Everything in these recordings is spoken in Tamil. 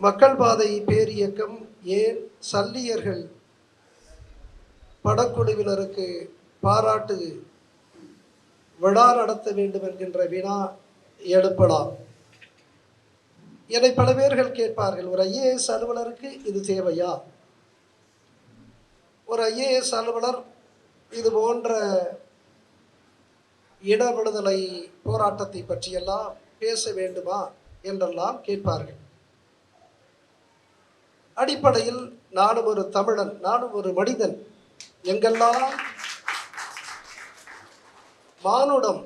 மக்கள் பாதை பேரியக்கம் ஏன் சல்லியர்கள் படக்குழுவினருக்கு பாராட்டு விழா நடத்த வேண்டும் என்கின்ற வினா எழுப்பலாம். என்னை பல பேர்கள் கேட்பார்கள், ஒரு ஐஏஎஸ் அலுவலருக்கு இது தேவையா? ஒரு ஐஏஎஸ் அலுவலர் இது போன்ற இட விடுதலை போராட்டத்தை பற்றியெல்லாம் பேச வேண்டுமா என்றெல்லாம் கேட்பார்கள். அடிப்படையில் நானும் ஒரு தமிழன், நானும் ஒரு மனிதன். எங்கெல்லாம் மானுடம்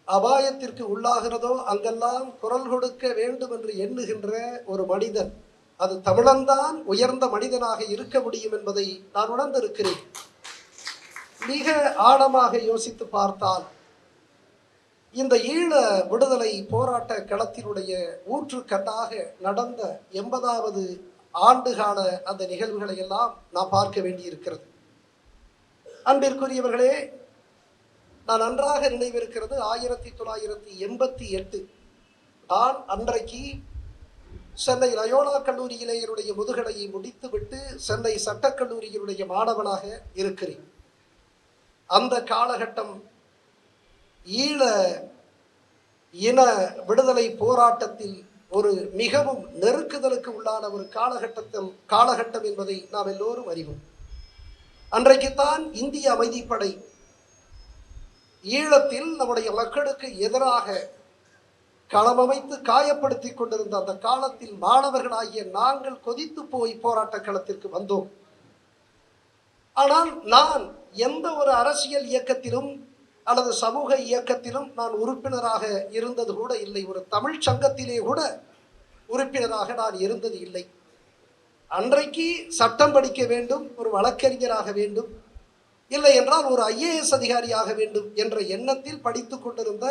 அபாயத்திற்கு உள்ளாகிறதோ அங்கெல்லாம் குரல் கொடுக்க வேண்டும் என்று எண்ணுகின்ற ஒரு மனிதன். அது தமிழன்தான் உயர்ந்த மனிதனாக இருக்க முடியும் என்பதை நான் உணர்ந்திருக்கிறேன். மிக ஆழமாக யோசித்து பார்த்தால் இந்த ஈழ விடுதலை போராட்ட களத்தினுடைய ஊற்றுக்கண்ணாக நடந்த 80வது ஆண்டுகால அந்த நிகழ்வுகளை எல்லாம் நாம் பார்க்க வேண்டியிருக்கிறது. அன்பிற்குரியவர்களே, நான் நன்றாக நினைவிருக்கிறது, 1988 நான் அன்றைக்கு சென்னை லயோலா கல்லூரியிலே என்னுடைய முதுகலையை முடித்துவிட்டு சென்னை சட்டக்கல்லூரியினுடைய மாணவனாக இருக்கிறேன். அந்த காலகட்டம் ஈழ இன விடுதலை போராட்டத்தில் ஒரு மிகவும் நெருக்குதலுக்கு உள்ளான ஒரு காலகட்டம் என்பதை நாம் எல்லோரும் அறிவோம். அன்றைக்குத்தான் இந்திய அமைதிப்படை ஈழத்தில் நம்முடைய மக்களுக்கு எதிராக களமமைத்து காயப்படுத்தி கொண்டிருந்த அந்த காலத்தில் மாணவர்களாகிய நாங்கள் கொதித்து போய் போராட்ட களத்திற்கு வந்தோம். ஆனால் நான் எந்த ஒரு அரசியல் இயக்கத்திலும் அல்லது சமூக இயக்கத்திலும் நான் உறுப்பினராக இருந்தது கூட இல்லை. ஒரு தமிழ் சங்கத்திலே கூட உறுப்பினராக நான் இருந்தது இல்லை. அன்றைக்கு சட்டம் படிக்க வேண்டும், ஒரு வழக்கறிஞராக வேண்டும், இல்லை என்றால் ஒரு ஐஏஎஸ் அதிகாரியாக வேண்டும் என்ற எண்ணத்தில் படித்து கொண்டிருந்த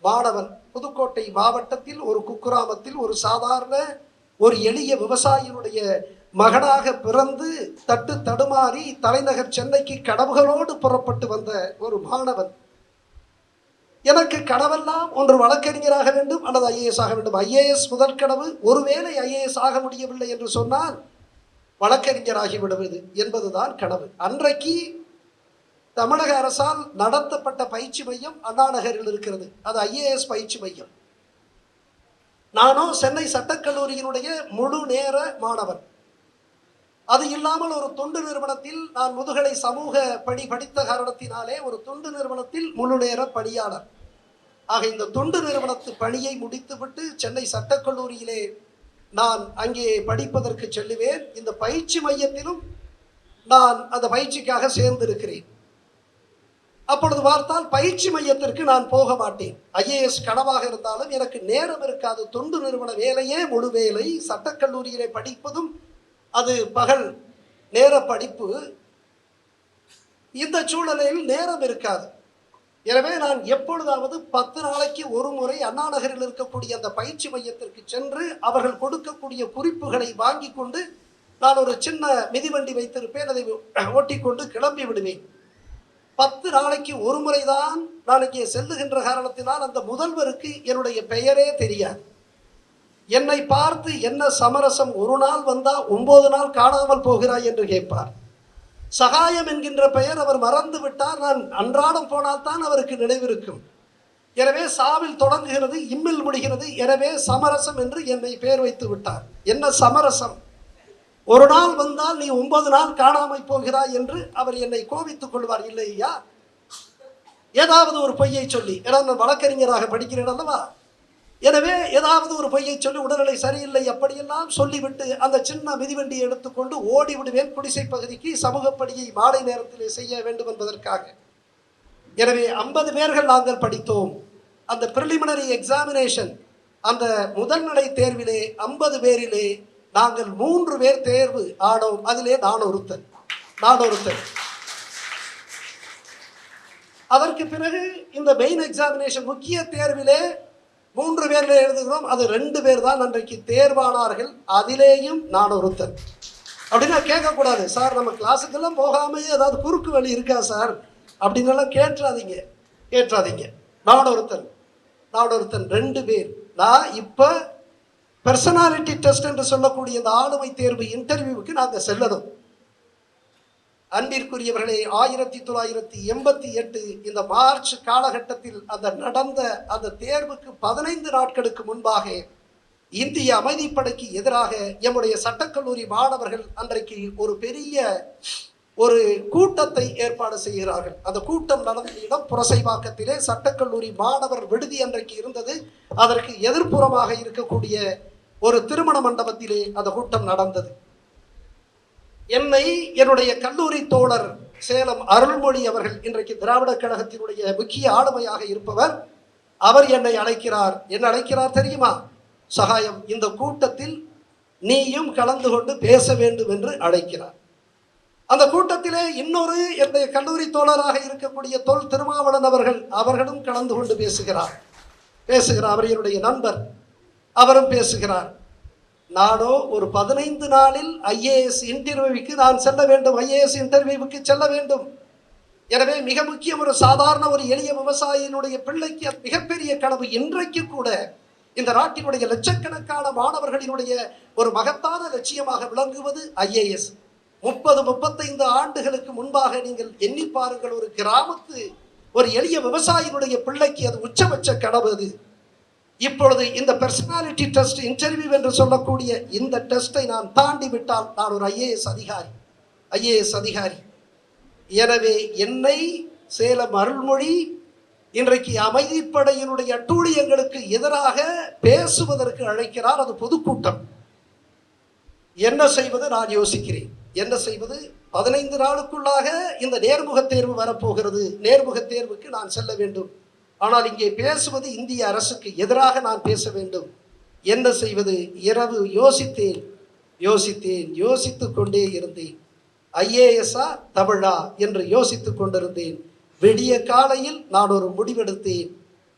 மாணவன். புதுக்கோட்டை மாவட்டத்தில் ஒரு குக்கிராமத்தில் ஒரு சாதாரண ஒரு எளிய விவசாயியினுடைய மகனாக பிறந்து தட்டு தடுமாறி தலைநகர் சென்னைக்கு கனவுகளோடு புறப்பட்டு வந்த ஒரு மாணவன். எனக்கு கனவெல்லாம் ஒன்று வழக்கறிஞராக வேண்டும் அல்லது ஐஏஎஸ் ஆக வேண்டும். ஐஏஎஸ் முதல் கனவு. ஒருவேளை ஐஏஎஸ் ஆக முடியவில்லை என்று சொன்னால் வழக்கறிஞராகி விடுவது என்பதுதான் கனவு. அன்றைக்கு தமிழக அரசால் நடத்தப்பட்ட பயிற்சி மையம் அண்ணா நகரில் இருக்கிறது. அது ஐஏஎஸ் பயிற்சி மையம். நானும் சென்னை சட்டக்கல்லூரியினுடைய முழு நேர மாணவன். அது இல்லாமல் ஒரு தொண்டு நிறுவனத்தில் நான் முதுகலை சமூக பணி படித்த காரணத்தினாலே ஒரு தொண்டு நிறுவனத்தில் முழு நேர பணியாளர். ஆக இந்த தொண்டு நிறுவனத்து பணியை முடித்துவிட்டு சென்னை சட்டக்கல்லூரியிலே நான் அங்கே படிப்பதற்கு செல்லுவேன். இந்த பயிற்சி மையத்திலும் நான் அந்த பயிற்சிக்காக சேர்ந்திருக்கிறேன். அப்பொழுது பார்த்தால் பயிற்சி மையத்திற்கு நான் போக மாட்டேன். ஐஏஎஸ் கனவாக இருந்தாலும் எனக்கு நேரம் இருக்காது. தொண்டு நிறுவன வேலையே முழு வேலை. சட்டக்கல்லூரியிலே படிப்பதும் அது பகல் நேர படிப்பு. இந்த சூழலில் நேரம் இருக்காது. எனவே நான் எப்பொழுதாவது 10 நாளைக்கு ஒரு முறை அண்ணா நகரில் இருக்கக்கூடிய அந்த பயிற்சி மையத்திற்கு சென்று அவர்கள் கொடுக்கக்கூடிய குறிப்புகளை வாங்கி கொண்டு நான் ஒரு சின்ன மிதிவண்டி வைத்திருப்பேன். அதை ஓட்டிக்கொண்டு கிளம்பி விடுவேன். 10 நாளைக்கு ஒரு முறைதான் நான் இங்கே செல்லுகின்ற காரணத்தினால் அந்த முதல்வருக்கு என்னுடைய பெயரே தெரியாது. என்னை பார்த்து என்ன சமரசம், ஒரு நாள் வந்தா 9 நாள் காணாமல் போகிறாய் என்று கேட்பார். சகாயம் என்கின்ற பெயர் அவர் மறந்து விட்டார். நான் அன்றாடம் போனால்தான் அவருக்கு நினைவிருக்கும். எனவே சாவில் தொடங்குகிறது, இம்மில் முடிகிறது. எனவே சமரசம் என்று என்னை பெயர் வைத்து விட்டார். என்ன சமரசம்? ஒரு நாள் வந்தால் நீ 9 நாள் காணாமல் போகிறாய் என்று அவர் என்னை கோபித்துக் கொள்வார். இல்லையா, ஏதாவது ஒரு பொய்யை சொல்லி, ஏன்னா நான் வழக்கறிஞராக படிக்கிறேன் அல்லவா, எனவே ஏதாவது ஒரு பொய்யை சொல்லி உடல்நிலை சரியில்லை அப்படியெல்லாம் சொல்லிவிட்டு அந்த சின்ன மிதிவண்டியை எடுத்துக்கொண்டு ஓடி விடுவேன் குடிசை பகுதிக்கு சமூக பணியை மாலை நேரத்தில் செய்ய வேண்டும் என்பதற்காக. எனவே 50 பேர்கள் நாங்கள் படித்தோம். அந்த பிரிலிமினரி எக்ஸாமினேஷன், அந்த முதல்நிலை தேர்விலே 50 பேரிலே நாங்கள் 3 பேர் தேர்வு ஆனோம். அதிலே நான் ஒருத்தன். அதற்கு பிறகு இந்த மெயின் எக்ஸாமினேஷன் முக்கிய தேர்விலே 3 பேரில் எழுதுகிறோம். அது 2 பேர் தான் அன்றைக்கு தேர்வானார்கள். அதிலேயும் நான் ஒருத்தன். அப்படின்னா கேட்கக்கூடாது, சார் நம்ம கிளாஸுக்கெல்லாம் போகாமையே ஏதாவது குறுக்கு வழி இருக்கா சார் அப்படின்னெல்லாம் கேட்டுறாதீங்க. நான் ஒருத்தன் 2 பேர். நான் இப்போ பர்சனாலிட்டி டெஸ்ட் என்று சொல்லக்கூடிய இந்த ஆளுமை தேர்வு இன்டர்வியூவுக்கு நாங்கள் செல்லணும். அன்பிற்குரியவர்களே, 1988 இந்த மார்ச் காலகட்டத்தில் நடந்த அந்த தேர்வுக்கு 15 நாட்களுக்கு முன்பாக இந்திய அமைதிப்படைக்கு எதிராக எம்முடைய சட்டக்கல்லூரி மாணவர்கள் அன்றைக்கு ஒரு பெரிய கூட்டத்தை ஏற்பாடு செய்கிறார்கள். அந்த கூட்டம் நடந்த இடம் புரசைவாக்கத்திலே சட்டக்கல்லூரி மாணவர் விடுதி அன்றைக்கு இருந்தது. அதற்கு எதிர்ப்புறமாக இருக்கக்கூடிய ஒரு திருமண மண்டபத்திலே அந்த கூட்டம் நடந்தது. என்னை என்னுடைய கல்லூரி தோழர் சேலம் அருள்மொழி அவர்கள், இன்றைக்கு திராவிட கழகத்தினுடைய முக்கிய ஆளுமையாக இருப்பவர், அவர் என்னை அழைக்கிறார். என்ன அழைக்கிறார் தெரியுமா? சகாயம், இந்த கூட்டத்தில் நீயும் கலந்து கொண்டு பேச வேண்டும் என்று அழைக்கிறார். அந்த கூட்டத்திலே இன்னொரு என்னுடைய கல்லூரி தோழராக இருக்கக்கூடிய தொல் திருமாவளவன் அவர்களும் கலந்து கொண்டு பேசுகிறார். அவர் என்னுடைய நண்பர், அவரும் பேசுகிறார். நானோ ஒரு 15 நாளில் IAS இன்டர்வியூவுக்கு நான் செல்ல வேண்டும், IAS இன்டர்வியூவுக்கு செல்ல வேண்டும். எனவே மிக முக்கியம், ஒரு சாதாரண ஒரு எளிய விவசாயியினுடைய பிள்ளைக்கு மிகப்பெரிய கனவு. இன்றைக்கு கூட இந்த நாட்டினுடைய லட்சக்கணக்கான மாணவர்களினுடைய ஒரு மகத்தான லட்சியமாக விளங்குவது IAS. 30-35 ஆண்டுகளுக்கு முன்பாக நீங்கள் எண்ணி பாருங்கள், ஒரு கிராமத்து ஒரு எளிய விவசாயினுடைய பிள்ளைக்கு அது உச்சபட்ச கனவு. அது இப்பொழுது இந்த பர்சனாலிட்டி டெஸ்ட் இன்டர்வியூ என்று சொல்லக்கூடிய இந்த டெஸ்ட்டை நான் தாண்டி விட்டால் நான் ஒரு IAS அதிகாரி. எனவே என்னை சேலம் அருள்மொழி இன்றைக்கு அமைதிப்படையினுடைய அட்டூழியங்களுக்கு எதிராக பேசுவதற்கு அழைக்கிறார். அது பொதுக்கூட்டம். என்ன செய்வது நான் யோசிக்கிறேன். என்ன செய்வது? 15 நாளுக்குள்ளாக இந்த நேர்முக தேர்வு வரப்போகிறது. நேர்முக தேர்வுக்கு நான் செல்ல வேண்டும். ஆனால் இங்கே பேசுவது இந்திய அரசுக்கு எதிராக நான் பேச வேண்டும். என்ன செய்வது? இரவு யோசித்து கொண்டே இருந்தேன். IAS-ஆ தமிழா என்று யோசித்து கொண்டிருந்தேன். விடிய காலையில் நான் ஒரு முடிவெடுத்தேன்.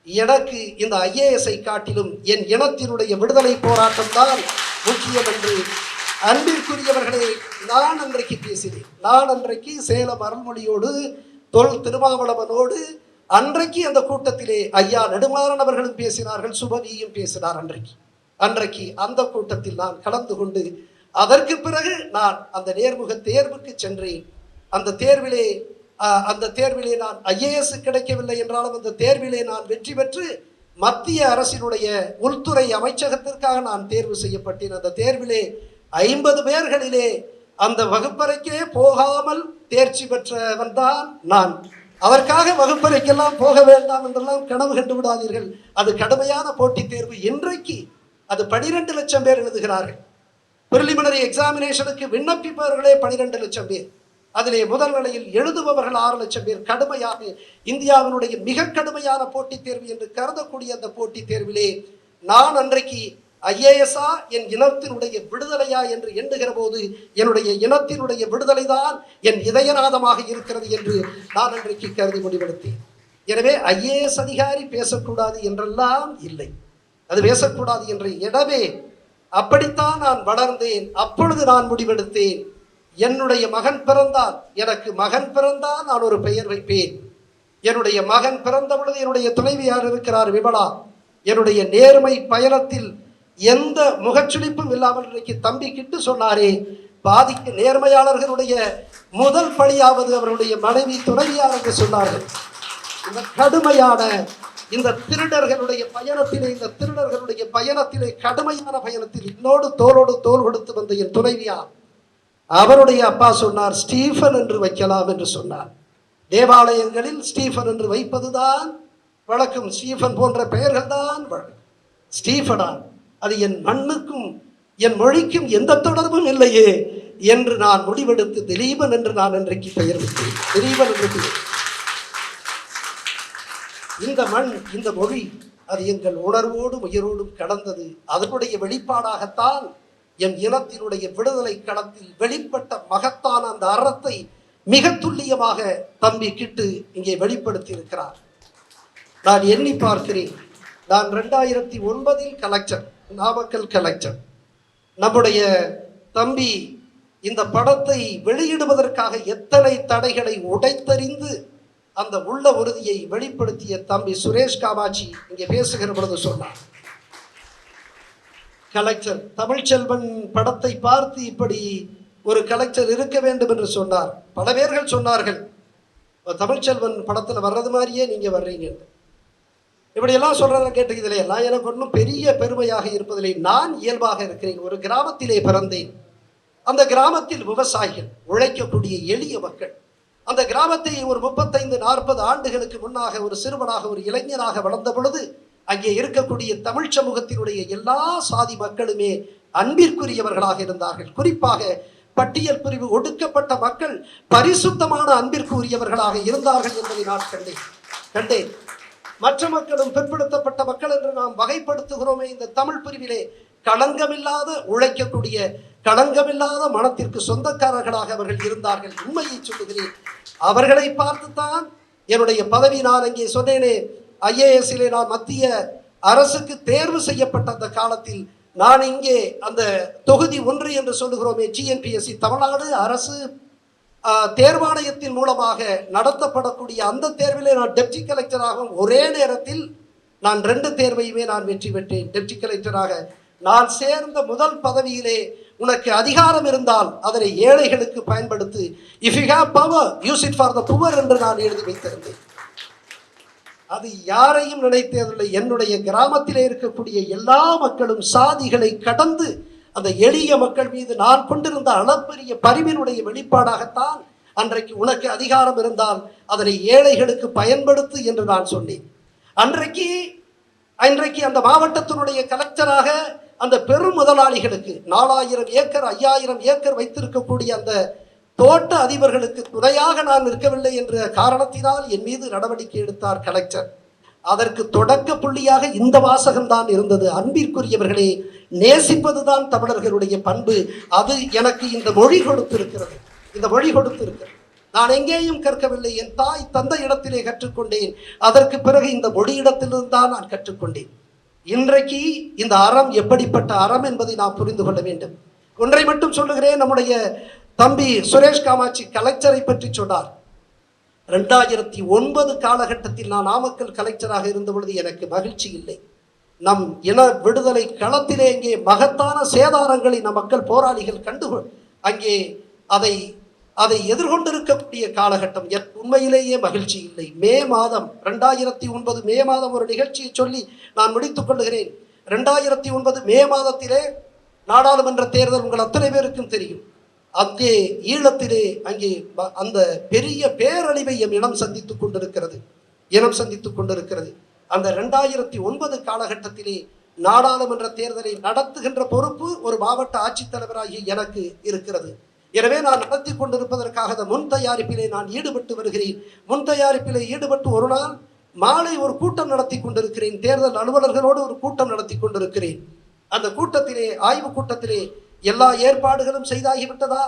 எனக்கு இந்த IAS-ஐ காட்டிலும் என் இனத்தினுடைய விடுதலை போராட்டம் தான் முக்கியம் என்று. அன்பிற்குரியவர்களே, நான் அன்றைக்கு பேசினேன். நான் அன்றைக்கு சேலம் அருள்மொழியோடு தொல் திருமாவளவனோடு அன்றைக்கு அந்த கூட்டத்திலே ஐயா நெடுமாறன் அவர்களும் பேசினார்கள், சுபவியும் பேசினார். அன்றைக்கு அந்த கூட்டத்தில் நான் கலந்து கொண்டு அதற்கு பிறகு நான் அந்த நேர்முக தேர்வுக்கு சென்றேன். அந்த தேர்விலே நான் IAS கிடைக்கவில்லை என்றாலும் அந்த தேர்விலே நான் வெற்றி பெற்று மத்திய அரசினுடைய உள்துறை அமைச்சகத்திற்காக நான் தேர்வு செய்யப்பட்டேன். அந்த தேர்விலே 50 பேர்களிலே அந்த வகுப்பறைக்கே போகாமல் தேர்ச்சி பெற்றவன் தான் நான். அதற்காக வகுப்பறைக்கெல்லாம் போக வேண்டாம் என்றெல்லாம் கனவு கண்டு விடாதீர்கள். அது கடுமையான போட்டித் தேர்வு. இன்றைக்கு அது 12 லட்சம் பேர் எழுதுகிறார்கள். பிரிலிமினரி எக்ஸாமினேஷனுக்கு விண்ணப்பிப்பவர்களே 12 லட்சம் பேர். அதிலே முதல் நிலையில் எழுதுபவர்கள் 6 லட்சம் பேர். கடுமையாக இந்தியாவினுடைய மிக கடுமையான போட்டித் தேர்வு என்று கருதக்கூடிய அந்த போட்டித் தேர்விலே நான் அன்றைக்கு IAS-ஆ என் இனத்தினுடைய விடுதலையா என்று எண்ணுகிற போது என்னுடைய இனத்தினுடைய விடுதலை தான் என் இதயநாதமாக இருக்கிறது என்று நான் அன்றைக்கு கருதி முடிவெடுத்தேன். எனவே IAS அதிகாரி பேசக்கூடாது என்றெல்லாம் இல்லை, அது பேசக்கூடாது என்ற இடமே. அப்படித்தான் நான் வளர்ந்தேன். அப்பொழுது நான் முடிவெடுத்தேன், என்னுடைய மகன் பிறந்தால், எனக்கு மகன் பிறந்தால் நான் ஒரு பெயர் வைப்பேன். என்னுடைய மகன் பிறந்த பொழுது என்னுடைய துணைவியார் இருக்கிறார் விமலா. என்னுடைய நேர்மை பயணத்தில் எந்த முகச்சுளிப்பும் இல்லாமல் இன்றைக்கு தம்பி கிட்டு சொன்னாரே, பாதிக்க நேர்மையாளர்களுடைய முதல் பணியாவது அவருடைய மனைவி துணைவியார் என்று சொன்னார்கள். இந்த கடுமையான இந்த திருடர்களுடைய பயணத்திலே கடுமையான பயணத்தில் என்னோடு தோளோடு தோள் கொடுத்து வந்த என் துணைவியார், அவருடைய அப்பா சொன்னார், ஸ்டீஃபன் என்று வைக்கலாம் என்று சொன்னார். தேவாலயங்களில் ஸ்டீஃபன் என்று வைப்பதுதான் வழக்கம். ஸ்டீஃபன் போன்ற பெயர்கள் தான் வழக்கம். ஸ்டீஃபனா, அது என் மண்ணுக்கும் என் மொழிக்கும் எந்த தொடர்பும் இல்லையே என்று நான் முடிவெடுத்து திலீபன் என்று நான் இன்றைக்கு பெயர் வைத்தேன். திலீபன் என்று இந்த மண், இந்த மொழி, அது எங்கள் உணர்வோடும் உயிரோடும் கடந்தது. அதனுடைய வெளிப்பாடாகத்தான் என் இனத்தினுடைய விடுதலை களத்தில் வெளிப்பட்ட மகத்தான அந்த அறத்தை மிக துல்லியமாக தம்பி கிட்டு இங்கே வெளிப்படுத்தி இருக்கிறார். நான் எண்ணி பார்க்கிறேன், நான் 2009 கலெக்டர், நாமக்கல் கலெக்டர். நம்முடைய தம்பி இந்த படத்தை வெளியிடுவதற்காக எத்தனை தடைகளை உடைத்தறிந்து அந்த உள்ள உறுதியை வெளிப்படுத்திய தம்பி சுரேஷ் காமாட்சி இங்கே பேசுகிற பொழுது சொன்னார், கலெக்டர் தமிழ்ச்செல்வன் படத்தை பார்த்து இப்படி ஒரு கலெக்டர் இருக்க வேண்டும் என்று சொன்னார். பல பேர்கள் சொன்னார்கள், தமிழ்ச்செல்வன் படத்தில் வர்றது மாதிரியே நீங்க வர்றீங்க. இப்படியெல்லாம் சொல்றதை கேட்டுக்கிறதுல எல்லாம் எனக்கு ஒன்றும் பெரிய பெருமையாக இருப்பதில்லை. நான் இயல்பாக இருக்கிறேன். ஒரு கிராமத்திலே பிறந்தேன். அந்த கிராமத்தில் விவசாயிகள், உழைக்கக்கூடிய எளிய மக்கள். அந்த கிராமத்தை ஒரு 35-40 ஆண்டுகளுக்கு முன்னாக ஒரு சிறுவனாக ஒரு இளைஞராக வளர்ந்த பொழுது அங்கே இருக்கக்கூடிய தமிழ் சமூகத்தினுடைய எல்லா சாதி மக்களுமே அன்பிற்குரியவர்களாக இருந்தார்கள். குறிப்பாக பட்டியல் பிரிவு ஒடுக்கப்பட்ட மக்கள் பரிசுத்தமான அன்பிற்கு உரியவர்களாக இருந்தார்கள் என்பதை நான் கண்டேன். மற்ற மக்களும் பிற்படுத்தப்பட்ட மக்கள் என்று நாம் வகைப்படுத்துகிறோமே, இந்த தமிழ் பிரிவிலே களங்கமில்லாத உழைக்கக்கூடிய களங்கமில்லாத மனத்திற்கு சொந்தக்காரர்களாக அவர்கள் இருந்தார்கள். உண்மையை சொல்லுகிறேன். அவர்களை பார்த்துத்தான் என்னுடைய பதவி, நான் அங்கே சொன்னேனே IAS-இலே நான் மத்திய அரசுக்கு தேர்வு செய்யப்பட்ட அந்த காலத்தில் நான் இங்கே அந்த தொகுதி 1 என்று சொல்லுகிறோமே, TNPSC தமிழ்நாடு அரசு தேர்வாணையத்தின் மூலமாக நடத்தப்படக்கூடிய அந்த தேர்விலே நான் டெப்டி கலெக்டராகவும் ஒரே நேரத்தில் நான் 2 தேர்வையுமே நான் வெற்றி பெற்றேன். டெப்டி கலெக்டராக நான் சேர்ந்த முதல் பதவியிலே, உனக்கு அதிகாரம் இருந்தால் அதனை ஏழைகளுக்கு பயன்படுத்து, if you have power use it for the poor என்று நான் எழுதி வைத்திருந்தேன். அது யாரையும் நினைத்ததில்லை. என்னுடைய கிராமத்திலே இருக்கக்கூடிய எல்லா மக்களும் சாதிகளை கடந்து அந்த எளிய மக்கள் மீது நான் கொண்டிருந்த அளப்பரிய பரிவினுடைய வெளிப்பாடாகத்தான் அன்றைக்கு உனக்கு அதிகாரம் இருந்தால் அதனை ஏழைகளுக்கு பயன்படுத்து என்று நான் சொன்னேன். அன்றைக்கு அந்த மாவட்டத்தினுடைய கலெக்டராக அந்த பெரும் முதலாளிகளுக்கு 4000 ஏக்கர் 5000 ஏக்கர் வைத்திருக்கக்கூடிய அந்த தோட்ட அதிபர்களுக்கு துணையாக நான் நிற்கவில்லை என்ற காரணத்தினால் என் மீது நடவடிக்கை எடுத்தார் கலெக்டர். அதற்கு தொடக்க புள்ளியாக இந்த வாசகம்தான் இருந்தது. அன்பிற்குரியவர்களே, நேசிப்பதுதான் தமிழர்களுடைய பண்பு. அது எனக்கு இந்த மொழி கொடுத்திருக்கிறது. நான் எங்கேயும் கற்கவில்லை. என் தாய் தந்தை இடத்திலே கற்றுக்கொண்டேன். அதற்கு பிறகு இந்த மொழியிடத்திலிருந்து தான் நான் கற்றுக்கொண்டேன். இன்றைக்கு இந்த அறம் எப்படிப்பட்ட அறம் என்பதை நாம் புரிந்து கொள்ள வேண்டும். ஒன்றை மட்டும் சொல்லுகிறேன். நம்முடைய தம்பி சுரேஷ் காமாட்சி கலெக்டரை பற்றி சொன்னார். 2009 காலகட்டத்தில் நான் நாமக்கல் கலெக்டராக இருந்த பொழுது எனக்கு மகிழ்ச்சி இல்லை. நம் இன விடுதலை களத்திலே இங்கே மகத்தான சேதாரங்களை நம் மக்கள் போராளிகள் கண்டு அங்கே அதை எதிர்கொண்டிருக்கக்கூடிய காலகட்டம். உண்மையிலேயே மகிழ்ச்சி இல்லை. மே மாதம் 2009 மே மாதம் ஒரு நிகழ்ச்சியை சொல்லி நான் முடித்துக் கொள்ளுகிறேன். 2009 மே மாதத்திலே நாடாளுமன்ற தேர்தல் உங்கள் அத்தனை பேருக்கும் தெரியும். அங்கே ஈழத்திலே அங்கே அந்த பெரிய பேரழிவை எம் இனம் சந்தித்துக் கொண்டிருக்கிறது. அந்த 2009 காலகட்டத்திலே நாடாளுமன்ற தேர்தலை நடத்துகின்ற பொறுப்பு ஒரு மாவட்ட ஆட்சித்தலைவராகி எனக்கு இருக்கிறது. எனவே நான் நடத்தி கொண்டிருப்பதற்காக முன் தயாரிப்பிலே நான் ஈடுபட்டு வருகிறேன். முன் தயாரிப்பிலே ஈடுபட்டு ஒரு நாள் மாலை ஒரு கூட்டம் நடத்தி கொண்டிருக்கிறேன். தேர்தல் அலுவலர்களோடு ஒரு கூட்டம் நடத்தி கொண்டிருக்கிறேன். அந்த கூட்டத்திலே, ஆய்வு கூட்டத்திலே, எல்லா ஏற்பாடுகளும் செய்தாகிவிட்டதா,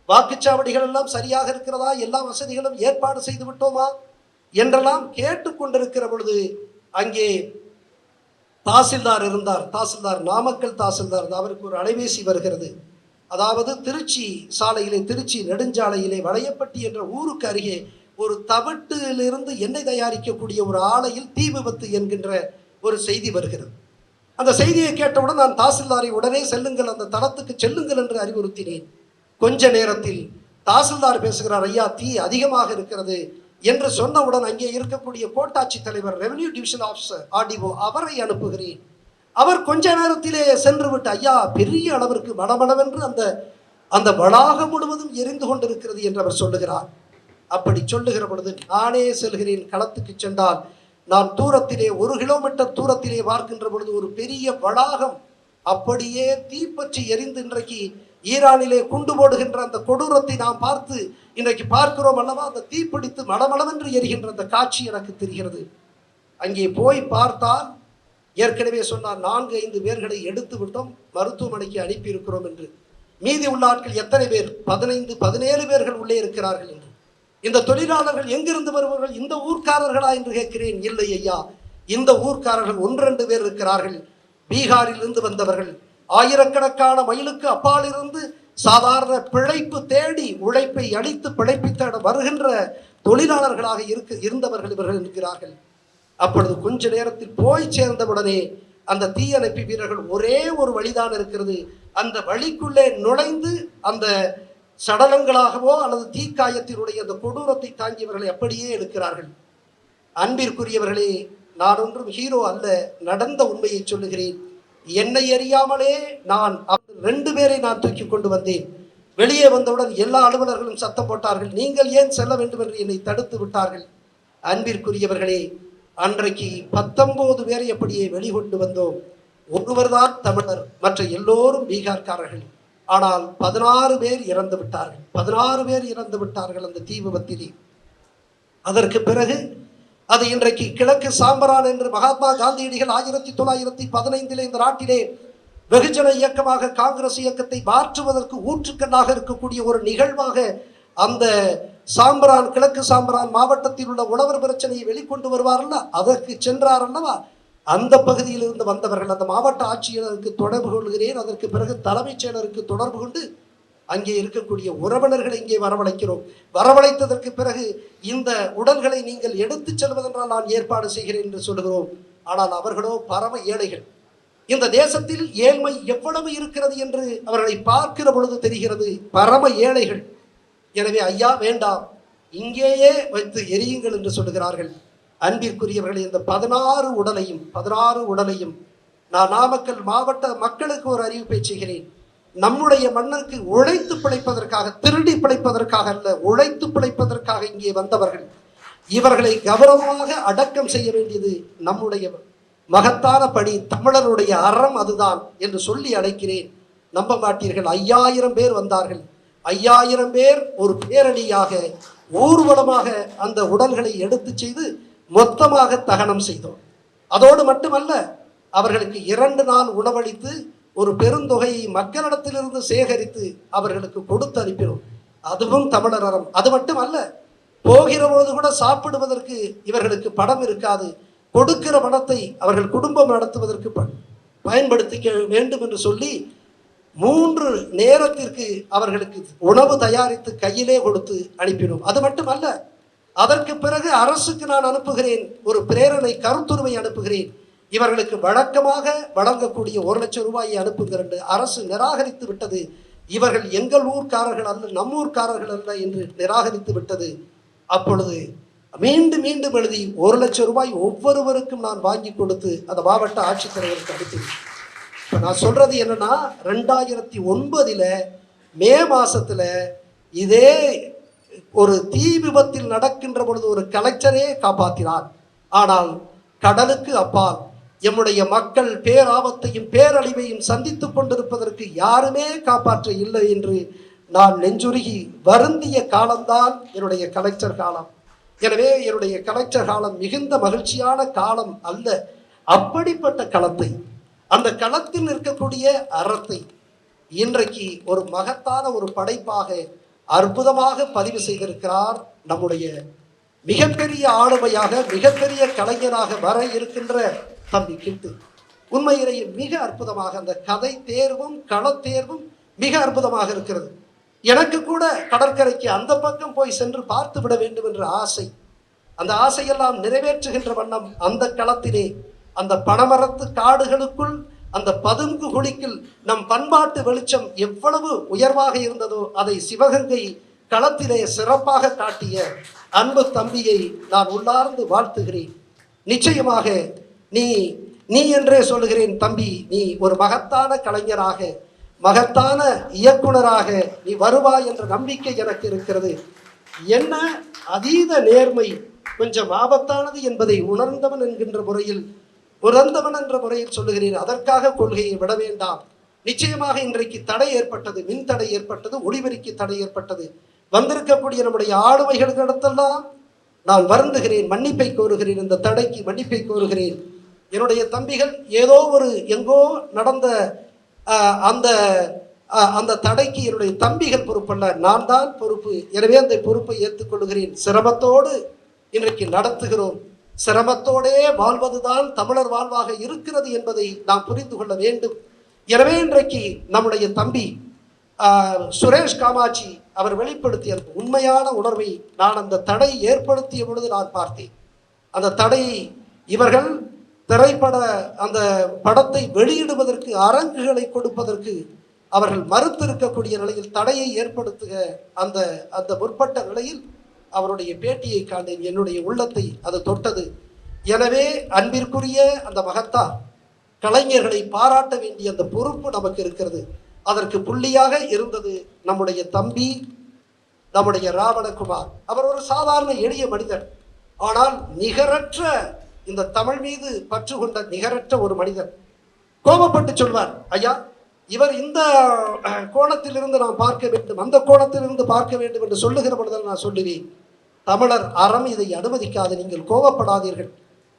வாக்குச்சாவடிகள் எல்லாம் சரியாக இருக்கிறதா, எல்லா வசதிகளும் ஏற்பாடு செய்து விட்டோமா என்றெல்லாம் கேட்டுக்கொண்டிருக்கிற பொழுது அங்கே தாசில்தார் இருந்தார். நாமக்கல் தாசில்தார். அவருக்கு ஒரு அலைபேசி வருகிறது. அதாவது திருச்சி நெடுஞ்சாலையிலே வளையப்பட்டி என்ற ஊருக்கு அருகே ஒரு தவிட்டிலிருந்து எண்ணெய் தயாரிக்கக்கூடிய ஒரு ஆலையில் தீ விபத்து என்கின்ற ஒரு செய்தி வருகிறது. அந்த செய்தியை கேட்டவுடன் நான் தாசில்தாரை உடனே செல்லுங்கள், அந்த தளத்துக்கு செல்லுங்கள் என்று அறிவுறுத்தினேன். கொஞ்ச நேரத்தில் தாசில்தார் பேசுகிறார், ஐயா தீ அதிகமாக இருக்கிறது என்று சொன்னவுடன் அங்கே இருக்கக்கூடிய கோட்டாட்சி தலைவர், ரெவென்யூ டிவிஷன் ஆஃபீஸர் RDO அவரை அனுப்புகிறேன். அவர் கொஞ்ச நேரத்திலே சென்று விட்டு, ஐயா பெரிய அளவிற்கு மடமளவென்று அந்த வளாகம் முழுவதும் எரிந்து கொண்டிருக்கிறது என்று அவர் சொல்லுகிறார். அப்படி சொல்லுகிற பொழுது நானே செல்கிறேன். களத்துக்கு சென்றால் நான் தூரத்திலே 1 கிலோமீட்டர் தூரத்திலே பார்க்கின்ற பொழுது ஒரு பெரிய வளாகம் அப்படியே தீப்பற்றி எரிந்து, இன்றைக்கு ஈரானிலே குண்டு போடுகின்ற அந்த கொடூரத்தை நாம் பார்த்து இன்றைக்கு பார்க்கிறோம் அல்லவா, அந்த தீப்பிடித்து மடமளவென்று எரிகின்ற அந்த காட்சி எனக்கு தெரிகிறது. அங்கே போய் பார்த்தால் ஏற்கனவே சொன்னார் 4-5 பேர்களை எடுத்து விட்டோம், மருத்துவமனைக்கு அனுப்பியிருக்கிறோம் என்று. மீதி உள்ள ஆட்கள் எத்தனை பேர்? 15-17 பேர்கள் உள்ளே இருக்கிறார்கள் என்று. இந்த தொழிலாளர்கள் எங்கிருந்து வருவார்கள்? இந்த ஊர்க்காரர்களா என்று கேட்கிறேன். இல்லை ஐயா, இந்த ஊர்க்காரர்கள் 1-2 பேர் இருக்கிறார்கள். பீகாரில் இருந்து வந்தவர்கள், ஆயிரக்கணக்கான மைலுக்கு அப்பால் இருந்து சாதாரண பிழைப்பு தேடி உழைப்பை அளித்து பிழைப்பித்த வருகின்ற தொழிலாளர்களாக இருந்தவர்கள் இவர்கள் இருக்கிறார்கள். அப்பொழுது கொஞ்ச நேரத்தில் போய் சேர்ந்தவுடனே அந்த தீயணைப்பு வீரர்கள் ஒரே ஒரு வழிதான் இருக்கிறது. அந்த வழிக்குள்ளே நுழைந்து அந்த சடலங்களாகவோ அல்லது தீக்காயத்தினுடைய அந்த கொடூரத்தை தாங்கியவர்களை அப்படியே எடுக்கிறார்கள். அன்பிற்குரியவர்களே, நான் ஒன்றும் ஹீரோ அல்ல, நடந்த உண்மையை சொல்லுகிறேன். என்னை அறியாமலே நான் 2 பேரை நான் தூக்கி கொண்டு வந்தேன். வெளியே வந்தவுடன் எல்லா அலுவலர்களும் சத்தம் போட்டார்கள், நீங்கள் ஏன் செல்ல வேண்டும் என்று என்னை தடுத்து விட்டார்கள். அன்பிற்குரியவர்களே, அன்றைக்கு 19 பேரை அப்படியே வெளிக்கொண்டு வந்தோம். ஒருவர்தான் தமிழர், மற்ற எல்லோரும் பீகார்காரர்கள். ஆனால் 16 பேர் இறந்து விட்டார்கள். 16 பேர் இறந்து விட்டார்கள் அந்த தீ விபத்திலே. அதற்கு பிறகு அது இன்றைக்கு கிழக்கு சாம்பரான் என்று மகாத்மா காந்தியடிகள் 1915 இந்த நாட்டிலே வெகுஜன இயக்கமாக காங்கிரஸ் இயக்கத்தை மாற்றுவதற்கு ஊற்றுக்கண்ணாக இருக்கக்கூடிய ஒரு நிகழ்வாக அந்த சாம்பரான், கிழக்கு சாம்பரான் மாவட்டத்தில் உள்ள உழவர் பிரச்சனையை வெளிக்கொண்டு வருவார்ல, அதற்கு சென்றார் அல்லவா. அந்த பகுதியில் இருந்து வந்தவர்கள் அந்த மாவட்ட ஆட்சியருக்கு தொடர்பு கொள்கிறேன். அதற்கு பிறகு தலைமைச் செயலருக்கு தொடர்பு கொண்டு அங்கே இருக்கக்கூடிய உறவினர்களை இங்கே வரவழைக்கிறோம். வரவழைத்ததற்கு பிறகு இந்த உடல்களை நீங்கள் எடுத்துச் செல்வதென்றால் நான் ஏற்பாடு செய்கிறேன் என்று சொல்லுகிறோம். ஆனால் அவர்களோ பரம ஏழைகள். இந்த தேசத்தில் ஏழ்மை எவ்வளவு இருக்கிறது என்று அவர்களை பார்க்கிற பொழுது தெரிகிறது. பரம ஏழைகள். எனவே ஐயா வேண்டாம், இங்கேயே வைத்து எரியுங்கள் என்று சொல்லுகிறார்கள். அன்பிற்குரியவர்களை, இந்த 16 உடலையும் நான் நாமக்கல் மாவட்ட மக்களுக்கு ஒரு அறிவிப்பை செய்கிறேன். நம்முடைய மண்ணுக்கு உழைத்து பிழைப்பதற்காக, திருடி பிழைப்பதற்காக அல்ல, உழைத்து பிழைப்பதற்காக இங்கே வந்தவர்கள். இவர்களை கௌரவமாக அடக்கம் செய்ய வேண்டியது நம்முடைய மகத்தான பணி, தமிழருடைய அறம் அதுதான் என்று சொல்லி அழைக்கிறேன். நம்ப மாட்டீர்கள், 5000 பேர் வந்தார்கள். 5000 பேர் ஒரு பேரணியாக ஊர்வலமாக அந்த உடல்களை எடுத்து செய்து மொத்தமாக தகனம் செய்தோம். அதோடு மட்டுமல்ல, அவர்களுக்கு 2 நாள் உணவளித்து ஒரு பெருந்தொகையை மக்களிடத்திலிருந்து சேகரித்து அவர்களுக்கு கொடுத்து அனுப்பினோம். அதுவும் தமிழர் அறம். அது மட்டுமல்ல, போகிற பொழுது கூட சாப்பிடுவதற்கு இவர்களுக்கு பணம் இருக்காது. கொடுக்கிற பணத்தை அவர்கள் குடும்பம் நடத்துவதற்கு பயன்படுத்திக்க வேண்டும் என்று சொல்லி 3 நேரத்திற்கு அவர்களுக்கு உணவு தயாரித்து கையிலே கொடுத்து அனுப்பினோம். அது மட்டுமல்ல, அதற்கு பிறகு அரசுக்கு நான் அனுப்புகிறேன், ஒரு பிரேரணை கருத்துரிமை அனுப்புகிறேன். இவர்களுக்கு வழக்கமாக வழங்கக்கூடிய 1 லட்சம் ரூபாயை அனுப்புங்கள் என்று அரசு நிராகரித்து விட்டது. இவர்கள் எங்கள் ஊர்க்காரர்கள் அல்ல, நம்மூர்க்காரர்கள் அல்ல என்று நிராகரித்து விட்டது. அப்பொழுது மீண்டும் மீண்டும் எழுதி 1 லட்சம் ரூபாய் ஒவ்வொருவருக்கும் நான் வாங்கி கொடுத்து அந்த மாவட்ட ஆட்சித்தலைவருக்கு அனுப்பினேன். இப்போ நான் சொல்றது என்னன்னா, 2009 மே மாசத்துல இதே ஒரு தீ விபத்தில் நடக்கின்ற பொழுது ஒரு கலெக்டரே காப்பாற்றினார். ஆனால் கடலுக்கு அப்பால் எம்முடைய மக்கள் பேராபத்தையும் பேரழிவையும் சந்தித்துக் கொண்டிருப்பதற்கு யாருமே காப்பாற்ற இல்லை என்று நான் நெஞ்சுருகி வருந்திய காலம்தான் என்னுடைய கலெக்டர் காலம். எனவே என்னுடைய கலெக்டர் காலம் மிகுந்த மகிழ்ச்சியான காலம் அல்ல. அப்படிப்பட்ட களத்தை, அந்த களத்தில் இருக்கக்கூடிய அறத்தை இன்றைக்கு ஒரு மகத்தான ஒரு படைப்பாக அற்புதமாக பதிவு செய்திருக்கிறார். நம்முடைய மிகப்பெரிய ஆளுமையாக, மிகப்பெரிய கலைஞராக வர இருக்கின்ற தம்பி கிட்டு. உண்மையிலேயே மிக அற்புதமாக அந்த கதை தேர்வும் களத்தேர்வும் மிக அற்புதமாக இருக்கிறது. எனக்கு கூட கடற்கரைக்கு அந்த பக்கம் போய் சென்று பார்த்து விட வேண்டும் என்ற ஆசை. அந்த ஆசையெல்லாம் நிறைவேற்றுகின்ற வண்ணம் அந்த களத்திலே, அந்த பனமரத்து காடுகளுக்குள், அந்த பதுங்கு குழிக்குள் நம் பண்பாட்டு வெளிச்சம் எவ்வளவு உயர்வாக இருந்ததோ அதை சிவகங்கை களத்திலே சிறப்பாக காட்டிய அன்பு தம்பியை நான் உள்ளார்ந்து வாழ்த்துகிறேன். நிச்சயமாக நீ என்றே சொல்லுகிறேன் தம்பி, நீ ஒரு மகத்தான கலைஞராக, மகத்தான இயக்குனராக நீ வருவாய் என்ற நம்பிக்கை எனக்கு இருக்கிறது. என்ன அதீத நேர்மை கொஞ்சம் ஆபத்தானது என்பதை உணர்ந்தவன் என்ற முறையில் சொல்லுகிறேன். அதற்காக கொள்கையை விட வேண்டாம். நிச்சயமாக இன்றைக்கு தடை ஏற்பட்டது, மின் தடை ஏற்பட்டது, ஒளிபெருக்கி தடை ஏற்பட்டது. வந்திருக்கக்கூடிய நம்முடைய ஆளுமைகளிடத்தெல்லாம் நான் வருந்துகிறேன், மன்னிப்பை கோருகிறேன். இந்த தடைக்கு மன்னிப்பை கோருகிறேன். என்னுடைய தம்பிகள் ஏதோ ஒரு எங்கோ நடந்த அந்த தடைக்கு என்னுடைய தம்பிகள் பொறுப்பல்ல, நான் தான் பொறுப்பு. எனவே அந்த பொறுப்பை ஏற்றுக்கொள்கிறேன். சிரமத்தோடு இன்றைக்கு நடத்துகிறோம். சிரமத்தோடே வாழ்வதுதான் தமிழர் வாழ்வாக இருக்கிறது என்பதை நாம் புரிந்து கொள்ள வேண்டும். எனவே இன்றைக்கு நம்முடைய தம்பி சுரேஷ் காமாட்சி அவர் வெளிப்படுத்திய உண்மையான உணர்வை நான் அந்த தடை ஏற்படுத்திய பொழுது நான் பார்த்தேன். அந்த தடையை இவர்கள் திரைப்பட அந்த படத்தை வெளியிடுவதற்கு அரங்குகளை கொடுப்பதற்கு அவர்கள் மறுத்திருக்கக்கூடிய நிலையில் தடையை ஏற்படுத்துக அந்த அந்த முற்பட்ட நிலையில் அவருடைய பேட்டியை காண்டேன். என்னுடைய உள்ளத்தை அது தொட்டது. எனவே அன்பிற்குரிய அந்த மகத்தார் கலைஞர்களை பாராட்ட வேண்டிய அந்த பொறுப்பு நமக்கு இருக்கிறது. அதற்கு புள்ளியாக இருந்தது நம்முடைய தம்பி, நம்முடைய ராவணகுமார். அவர் ஒரு சாதாரண எளிய மனிதர், ஆனால் நிகரற்ற இந்த தமிழ் மீது பற்று கொண்ட நிகரற்ற ஒரு மனிதர். கோபப்பட்டு சொல்வார், ஐயா இவர் இந்த கோணத்திலிருந்து நாம் பார்க்க வேண்டும், அந்த கோணத்திலிருந்து பார்க்க வேண்டும் என்று சொல்லுகிற பொழுது நான் சொல்லுவேன், தமிழர் அறம் இதை அனுமதிக்காது, நீங்கள் கோபப்படாதீர்கள்,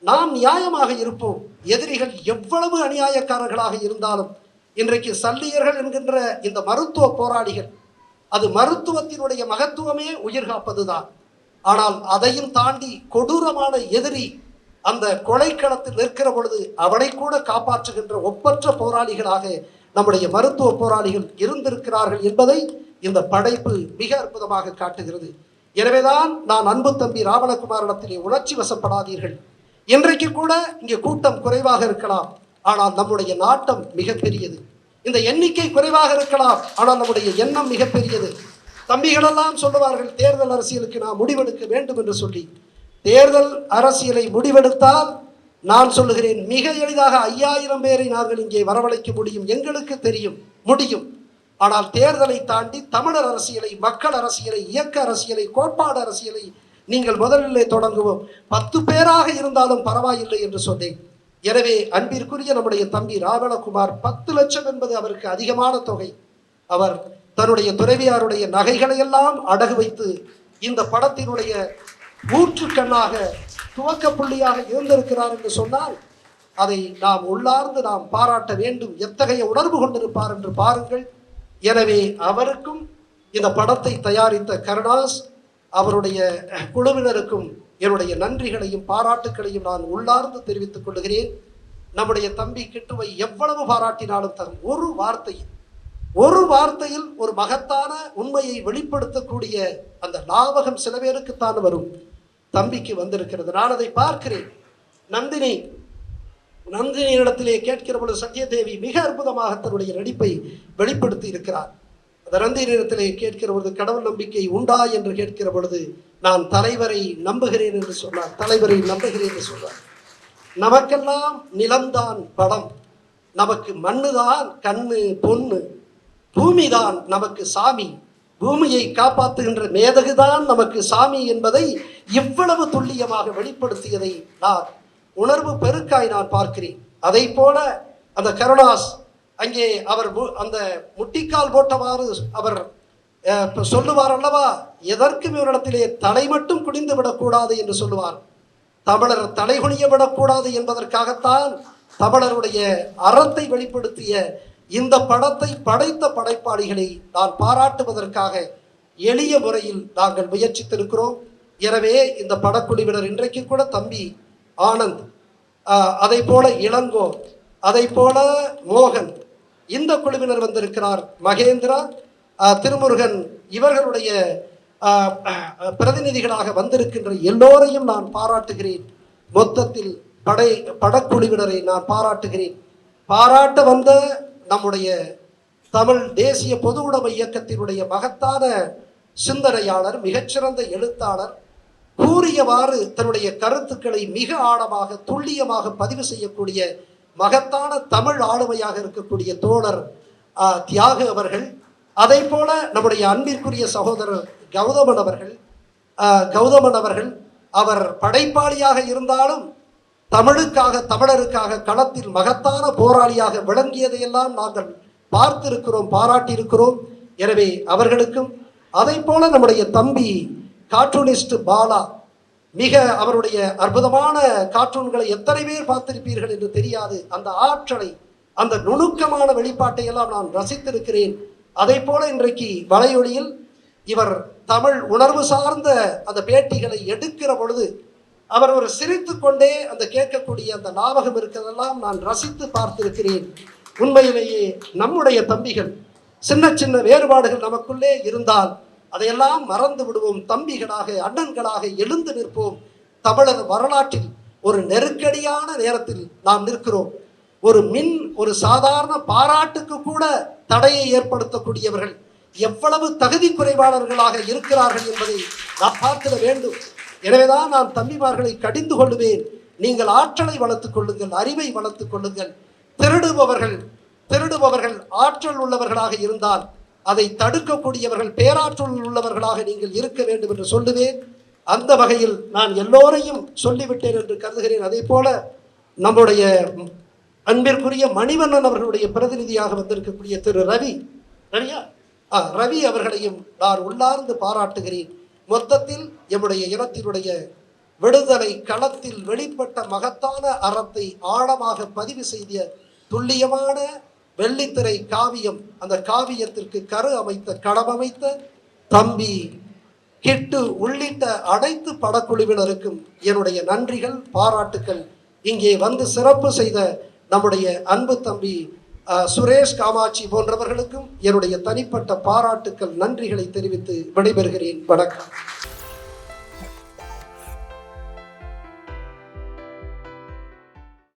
நாம் நியாயமாக இருப்போம். எதிரிகள் எவ்வளவு அநியாயக்காரர்களாக இருந்தாலும் இன்றைக்கு சல்லியர்கள் என்கின்ற இந்த மருத்துவ போராளிகள், அது மருத்துவத்தினுடைய மகத்துவமே உயிர் காப்பதுதான். ஆனால் அதையும் தாண்டி கொடூரமான எதிரி அந்த கொலைக்களத்தில் நிற்கிற பொழுது அவனை கூட காப்பாற்றுகின்ற ஒப்பற்ற போராளிகளாக நம்முடைய மருத்துவ போராளிகள் இருந்திருக்கிறார்கள் என்பதை இந்த படைப்பு மிக அற்புதமாக காட்டுகிறது. எனவேதான் நான் அன்பு தம்பி ராவணகுமாரிடத்திலே உணர்ச்சி வசப்படாதீர்கள். இன்றைக்கு கூட இங்கே கூட்டம் குறைவாக இருக்கலாம், ஆனால் நம்முடைய நாட்டம் மிகப்பெரியது. இந்த எண்ணிக்கை குறைவாக இருக்கலாம், ஆனால் நம்முடைய எண்ணம் மிகப்பெரியது. தம்பிகளெல்லாம் சொல்லுவார்கள், தேர்தல் அரசியலுக்கு நாம் முடிவெடுக்க வேண்டும் என்று சொல்லி. தேர்தல் அரசியலை முடிவெடுத்தால் நான் சொல்லுகிறேன், மிக எளிதாக 5000 பேரை நாங்கள் இங்கே வரவழைக்க முடியும், எங்களுக்கு தெரியும் முடியும். ஆனால் தேர்தலை தாண்டி தமிழர் அரசியலை, மக்கள் அரசியலை, இயக்க அரசியலை, கோட்பாடு அரசியலை நீங்கள் முதலிலே தொடங்குவோம். 10 பேராக இருந்தாலும் பரவாயில்லை என்று சொன்னேன். எனவே அன்பிற்குரிய நம்முடைய தம்பி ராவணகுமார் 10 லட்சம் என்பது அவருக்கு அதிகமான தொகை. அவர் தன்னுடைய துறைவியாருடைய நகைகளை எல்லாம் அடகு வைத்து இந்த படத்தினுடைய ஊற்றுக்கண்ணாக துவக்க புள்ளியாக இருந்திருக்கிறார் என்று சொன்னால் அதை நாம் உள்ளார்ந்து நாம் பாராட்ட வேண்டும். எத்தகைய உணர்வு கொண்டிருப்பார் என்று பாருங்கள். எனவே அவருக்கும் இந்த படத்தை தயாரித்த கருணாஸ் அவருடைய குழுவினருக்கும் என்னுடைய நன்றிகளையும் பாராட்டுக்களையும் நான் உள்ளார்ந்து தெரிவித்துக் கொள்கிறேன். நம்முடைய தம்பி கிட்டுவை எவ்வளவு பாராட்டினாலும் தரும் ஒரு வார்த்தையில் ஒரு மகத்தான உண்மையை வெளிப்படுத்தக்கூடிய அந்த லாவகம் சில பேருக்குத்தான் வரும். தம்பிக்கு வந்திருக்கிறது. நான் அதை பார்க்கிறேன். நந்தினி இடத்திலே கேட்கிற பொழுது சத்யதேவி மிக அற்புதமாக தன்னுடைய நடிப்பை வெளிப்படுத்தி இருக்கிறார். அந்த நந்தினி இடத்திலே கேட்கிற பொழுது கடவுள் நம்பிக்கை உண்டா என்று கேட்கிற பொழுது நான் தலைவரை நம்புகிறேன் என்று சொன்னார். தலைவரை நம்புகிறேன் என்று சொன்னார். நமக்கெல்லாம் நிலம்தான் படம், நமக்கு மண்ணுதான் கண்ணு பொண்ணு, பூமிதான் நமக்கு சாமி, பூமியை காப்பாற்றுகின்ற மேதகுதான் நமக்கு சாமி என்பதை இவ்வளவு துல்லியமாக வெளிப்படுத்தியதை நான் உணர்வு பெருக்காய் நான் பார்க்கிறேன். அதை போல அந்த கருணாஸ் அங்கே அவர் அந்த முட்டிக்கால் போட்டவாறு அவர் சொல்லுவார் அல்லவா, எதற்கும் இவரிடத்திலே தலை மட்டும் குனிந்து விடக்கூடாது என்று சொல்லுவார். தமிழர் தலை குனிய விடக்கூடாது என்பதற்காகத்தான் தமிழருடைய அறத்தை வெளிப்படுத்திய இந்த படத்தை படைத்த படைப்பாளிகளை நான் பாராட்டுவதற்காக எளிய முறையில் நாங்கள் முயற்சித்திருக்கிறோம். எனவே இந்த படக்குழுவினர் இன்றைக்கு கூட தம்பி ஆனந்த், அதை போல இளங்கோ, அதை போல மோகன், இந்த குழுவினர் வந்திருக்கிறார், மகேந்திரா, திருமுருகன், இவர்களுடைய பிரதிநிதிகளாக வந்திருக்கின்ற எல்லோரையும் நான் பாராட்டுகிறேன். மொத்தத்தில் படக்குழுவினரை நான் பாராட்டுகிறேன். பாராட்ட வந்த நம்முடைய தமிழ் தேசிய பொது உடைமை இயக்கத்தினுடைய மகத்தான சிந்தனையாளர், மிகச்சிறந்த எழுத்தாளர், கூறியவாறு தன்னுடைய கருத்துக்களை மிக ஆழமாக துல்லியமாக பதிவு செய்யக்கூடிய மகத்தான தமிழ் ஆளுமையாக இருக்கக்கூடிய தோழர் தியாகு அவர்கள், அதை போல நம்முடைய அன்பிற்குரிய சகோதரர் கௌதமன் அவர்கள் அவர் படைப்பாளியாக இருந்தாலும் தமிழுக்காக தமிழருக்காக களத்தில் மகத்தான போராளியாக விளங்கியதையெல்லாம் நாங்கள் பார்த்திருக்கிறோம், பாராட்டியிருக்கிறோம். எனவே அவர்களுக்கும், அதை போல நம்முடைய தம்பி கார்ட்டூனிஸ்ட் பாலா, மிக அவருடைய அற்புதமான கார்ட்டூன்களை எத்தனை பேர் பார்த்திருப்பீர்கள் என்று தெரியாது. அந்த ஆற்றலை, அந்த நுணுக்கமான வெளிப்பாட்டை எல்லாம் நான் ரசித்திருக்கிறேன். அதை போல இன்றைக்கு வலையொலியில் இவர் தமிழ் உணர்வு சார்ந்த அந்த பேட்டிகளை எடுக்கிற பொழுது அவர் ஒரு சிரித்து கொண்டே அந்த கேட்கக்கூடிய அந்த ஞாபகம் இருக்கிறதெல்லாம் நான் ரசித்து பார்த்திருக்கிறேன். உண்மையிலேயே நம்முடைய தம்பிகள், சின்ன சின்ன வேறுபாடுகள் நமக்குள்ளே இருந்தால் அதையெல்லாம் மறந்து விடுவோம். தம்பிகளாக, அண்ணன்களாக எழுந்து நிற்போம். தமிழர் வரலாற்றில் ஒரு நெருக்கடியான நேரத்தில் நாம் நிற்கிறோம். ஒரு சாதாரண பாராட்டுக்கு கூட தடையை ஏற்படுத்தக்கூடியவர்கள் எவ்வளவு தகுதி குறைவாளர்களாக இருக்கிறார்கள் என்பதை நாம் பார்த்திட வேண்டும். எனவேதான் நான் தம்பிமார்களை கடிந்து கொள்ளுவேன். நீங்கள் ஆற்றலை வளர்த்துக் கொள்ளுங்கள், அறிவை வளர்த்துக் கொள்ளுங்கள். திருடுபவர்கள் ஆற்றல் உள்ளவர்களாக இருந்தால் அதை தடுக்கக்கூடியவர்கள் பேராற்றல் உள்ளவர்களாக நீங்கள் இருக்க வேண்டும் என்று சொல்லுவேன். அந்த வகையில் நான் எல்லோரையும் சொல்லிவிட்டேன் என்று கருதுகிறேன். அதே போல நம்முடைய அன்பிற்குரிய மணிவண்ணன் அவர்களுடைய பிரதிநிதியாக வந்திருக்கக்கூடிய திரு ரவி அவர்களையும் நான் உள்ளார்ந்து பாராட்டுகிறேன். மொத்தத்தில் எம்முடைய இனத்தினுடைய விடுதலை களத்தில் வெளிப்பட்ட மகத்தான அறத்தை ஆழமாக பதிவு செய்த துல்லியமான வெள்ளித்திரை காவியம், அந்த காவியத்திற்கு கரு அமைத்த களமமைத்த தம்பி கிட்டு உள்ளிட்ட அனைத்து படக்குழுவினருக்கும் என்னுடைய நன்றிகள், பாராட்டுக்கள். இங்கே வந்து சிறப்பு செய்த நம்முடைய அன்பு தம்பி சுரேஷ் காமாட்சி போன்றவர்களுக்கும் என்னுடைய தனிப்பட்ட பாராட்டுக்கள், நன்றிகளை தெரிவித்து விடைபெறுகிறேன். வணக்கம்.